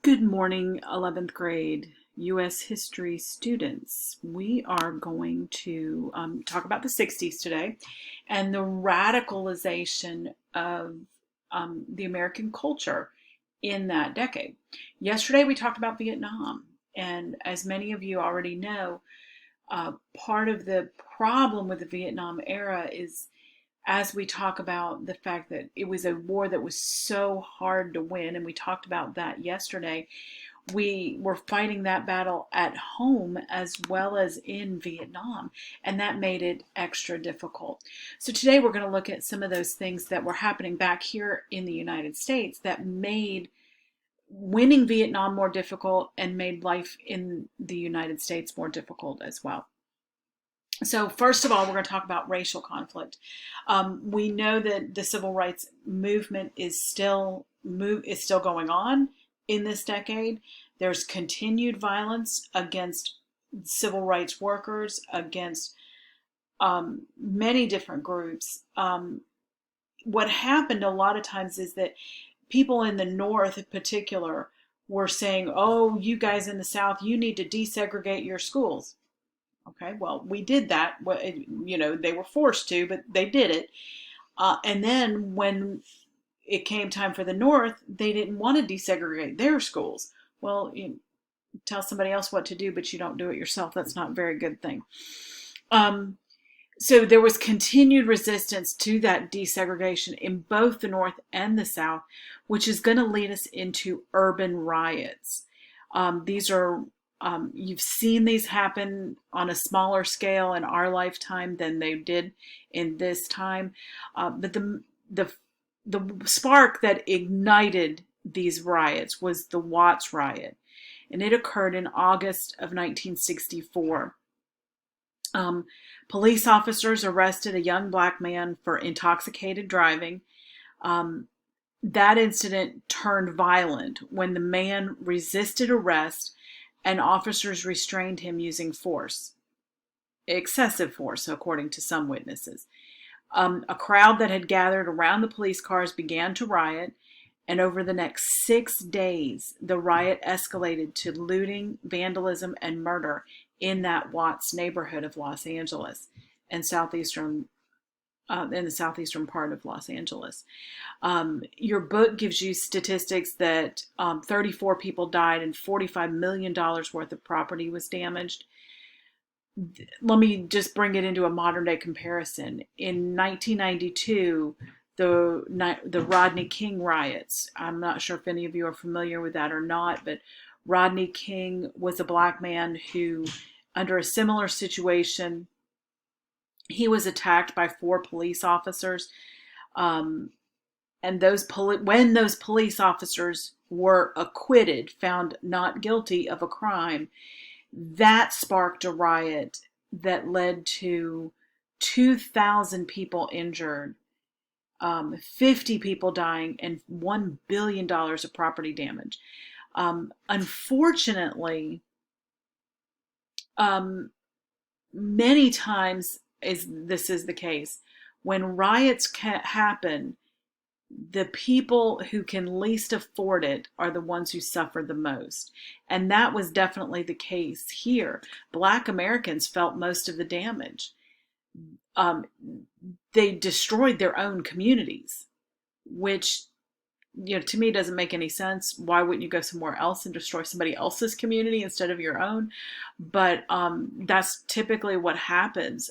Good morning, 11th grade U.S. history students. We are going to talk about the 60s today and the radicalization of the American culture in that decade. Yesterday, we talked about Vietnam, and as many of you already know, part of the problem with the Vietnam era is as we talk about the fact that it was a war that was so hard to win, and we talked about that yesterday, we were fighting that battle at home as well as in Vietnam, and that made it extra difficult. So today we're going to look at some of those things that were happening back here in the United States that made winning Vietnam more difficult and made life in the United States more difficult as well. So first of all, we're going to talk about racial conflict. We know that the civil rights movement is still going on in this decade. There's continued violence against civil rights workers, against many different groups. What happened a lot of times is that people in the North in particular were saying, oh, you guys in the South, you need to desegregate your schools. Okay, well, we did that. They were forced to, but they did it. And then when it came time for the North, they didn't want to desegregate their schools. Well, you tell somebody else what to do, but you don't do it yourself. That's not a very good thing. So there was continued resistance to that desegregation in both the North and the South, which is going to lead us into urban riots. These are You've seen these happen on a smaller scale in our lifetime than they did in this time. But the spark that ignited these riots was the Watts riot, and it occurred in August of 1964. Police officers arrested a young black man for intoxicated driving. That incident turned violent when the man resisted arrest and officers restrained him using force, excessive force, according to some witnesses. A crowd that had gathered around the police cars began to riot, and over the next 6 days, the riot escalated to looting, vandalism, and murder in that Watts neighborhood of Los Angeles and in the southeastern part of Los Angeles. Your book gives you statistics that 34 people died and $45 million worth of property was damaged. Let me just bring it into a modern day comparison. In 1992, the Rodney King riots. I'm not sure if any of you are familiar with that or not, but Rodney King was a black man who, under a similar situation, he was attacked by 4 police officers. And when those police officers were acquitted, found not guilty of a crime, that sparked a riot that led to 2,000 people injured, 50 people dying, and $1 billion of property damage. Unfortunately, many times this is the case, when riots happen, the people who can least afford it are the ones who suffer the most. And that was definitely the case here. Black Americans felt most of the damage. They destroyed their own communities, which, to me doesn't make any sense. Why wouldn't you go somewhere else and destroy somebody else's community instead of your own? But that's typically what happens.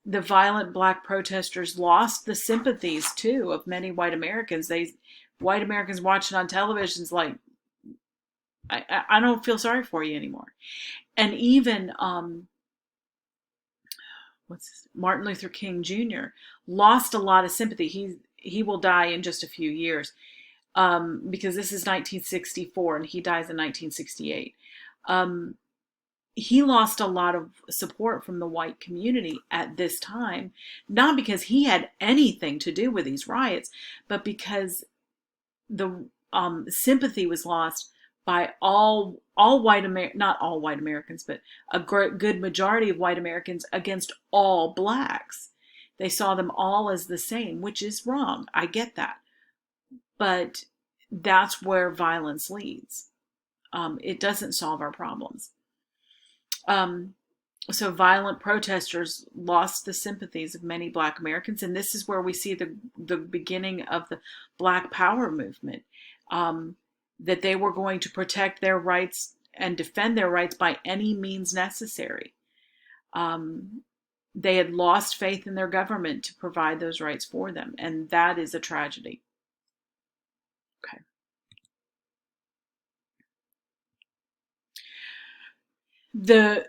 The violent black protesters lost the sympathies too of many white Americans. White Americans watching on television is like, I don't feel sorry for you anymore. And even Martin Luther King Jr. lost a lot of sympathy. He will die in just a few years, because this is 1964 and he dies in 1968. He lost a lot of support from the white community at this time, not because he had anything to do with these riots, but because the sympathy was lost by all white not all white Americans, but a good majority of white Americans against all blacks. They saw them all as the same, which is wrong. I get that. But that's where violence leads. It doesn't solve our problems. Um, so violent protesters lost the sympathies of many Black Americans, and this is where we see the beginning of the Black Power movement. That they were going to protect their rights and defend their rights by any means necessary. Um, they had lost faith in their government to provide those rights for them, and that is a tragedy. Okay. The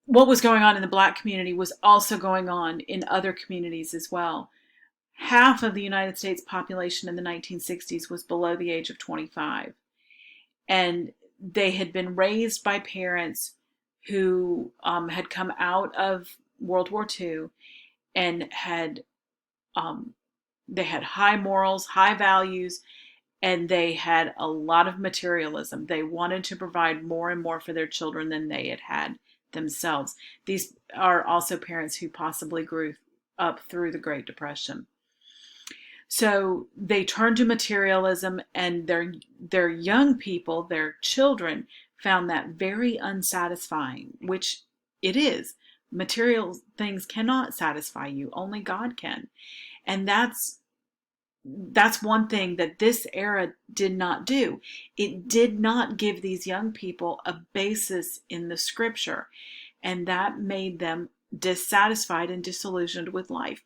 what was going on in the Black community was also going on in other communities as well. Half of the United States population in the 1960s was below the age of 25. And they had been raised by parents who had come out of World War II and um, they had high morals, high values, and they had a lot of materialism. They wanted to provide more and more for their children than they had had themselves. These are also parents who possibly grew up through the Great Depression. So they turned to materialism, and their young people, their children, found that very unsatisfying, which it is. Material things cannot satisfy you. Only God can. And that's one thing that this era did not do. It did not give these young people a basis in the scripture, and that made them dissatisfied and disillusioned with life.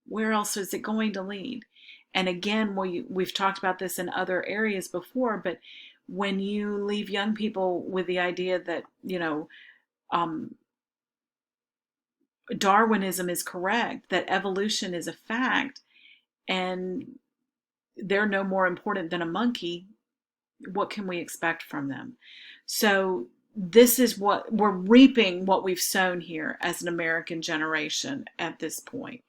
Where else is it going to lead? And again, we've talked about this in other areas before, but when you leave young people with the idea that, um, Darwinism is correct, that evolution is a fact, and they're no more important than a monkey, what can we expect from them? So this is what we're reaping, what we've sown here as an American generation at this point.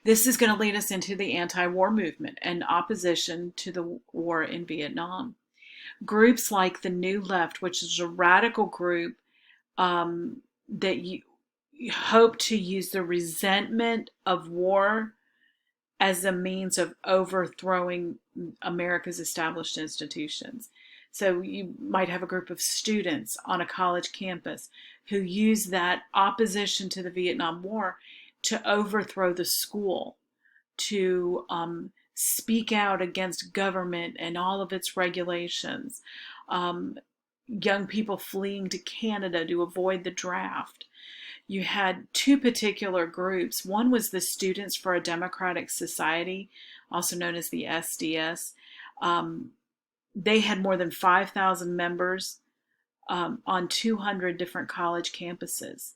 This is going to lead us into the anti-war movement and opposition to the war in Vietnam. Groups like the New Left, which is a radical group that you hope to use the resentment of war as a means of overthrowing America's established institutions. So you might have a group of students on a college campus who use that opposition to the Vietnam War to overthrow the school, to speak out against government and all of its regulations. Young people fleeing to Canada to avoid the draft. You had two particular groups. One was the Students for a Democratic Society, also known as the SDS. They had more than 5,000 members on 200 different college campuses.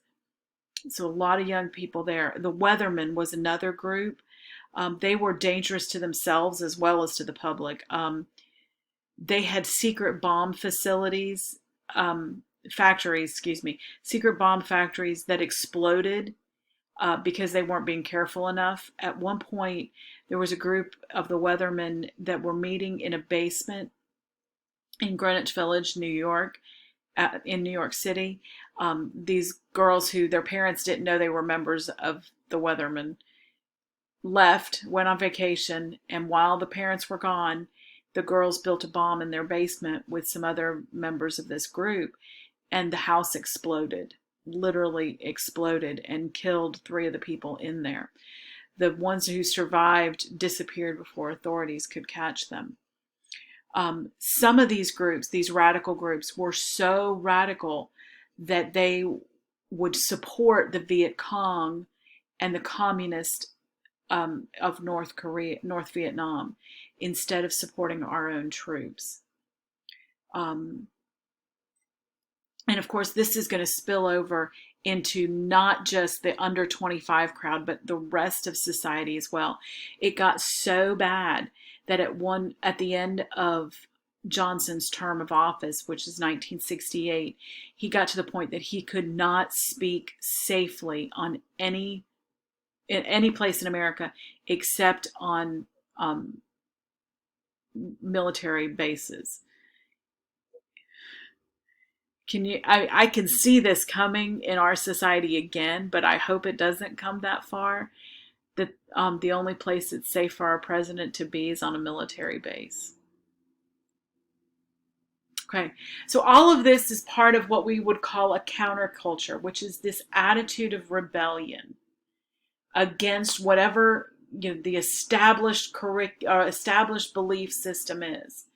So a lot of young people there. The Weathermen was another group. They were dangerous to themselves as well as to the public. They had secret bomb facilities, secret bomb factories that exploded because they weren't being careful enough. At one point, there was a group of the Weathermen that were meeting in a basement in Greenwich Village, New York, in New York City. These girls who their parents didn't know they were members of the Weathermen left, went on vacation, and while the parents were gone, the girls built a bomb in their basement with some other members of this group, and the house exploded, literally exploded, and killed 3 of the people in there. The ones who survived disappeared before authorities could catch them. Some of these groups, these radical groups, were so radical that they would support the Viet Cong and the communist of North Vietnam, instead of supporting our own troops. And of course, this is going to spill over into not just the under 25 crowd, but the rest of society as well. It got so bad that at the end of Johnson's term of office, which is 1968, he got to the point that he could not speak safely in any place in America except on military bases. I can see this coming in our society again, but I hope it doesn't come that far. that the only place it's safe for our president to be is on a military base. Okay, so all of this is part of what we would call a counterculture, which is this attitude of rebellion against whatever the established belief system is.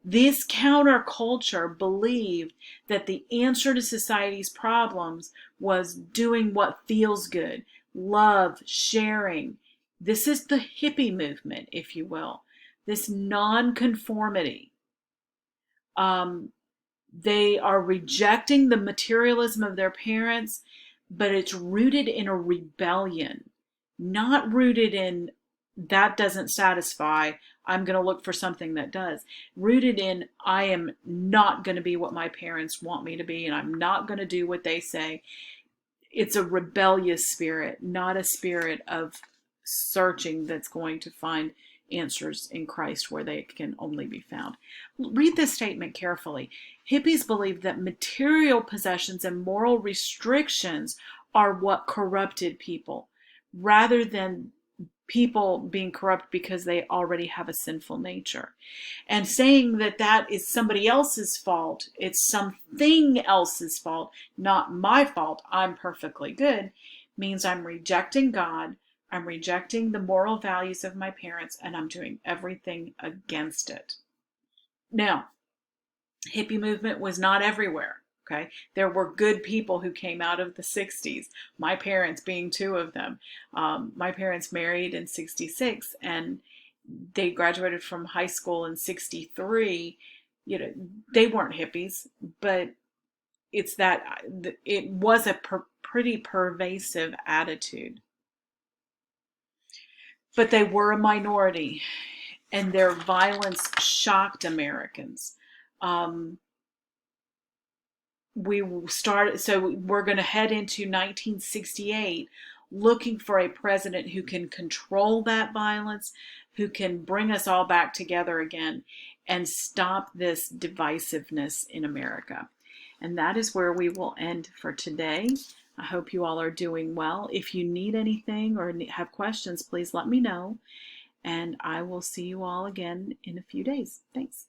This counterculture believed that the answer to society's problems was doing what feels good, love, sharing. This is the hippie movement, if you will, this nonconformity. They are rejecting the materialism of their parents, but it's rooted in a rebellion, not rooted in that doesn't satisfy, I'm going to look for something that does. Rooted in, I am not going to be what my parents want me to be, and I'm not going to do what they say. It's a rebellious spirit, not a spirit of searching that's going to find answers in Christ where they can only be found. Read this statement carefully. Hippies believed that material possessions and moral restrictions are what corrupted people, rather than people being corrupt because they already have a sinful nature. And saying that that is somebody else's fault, it's something else's fault, not my fault, I'm perfectly good, means I'm rejecting God, I'm rejecting the moral values of my parents, and I'm doing everything against it. Now, hippie movement was not everywhere. Okay, there were good people who came out of the 60s, my parents being two of them. My parents married in 66 and they graduated from high school in 63. They weren't hippies, but it's that it was a pretty pervasive attitude. But they were a minority and their violence shocked Americans. So we're going to head into 1968 looking for a president who can control that violence, who can bring us all back together again and stop this divisiveness in America. And that is where we will end for today. I hope you all are doing well. If you need anything or have questions, please let me know. And I will see you all again in a few days. Thanks.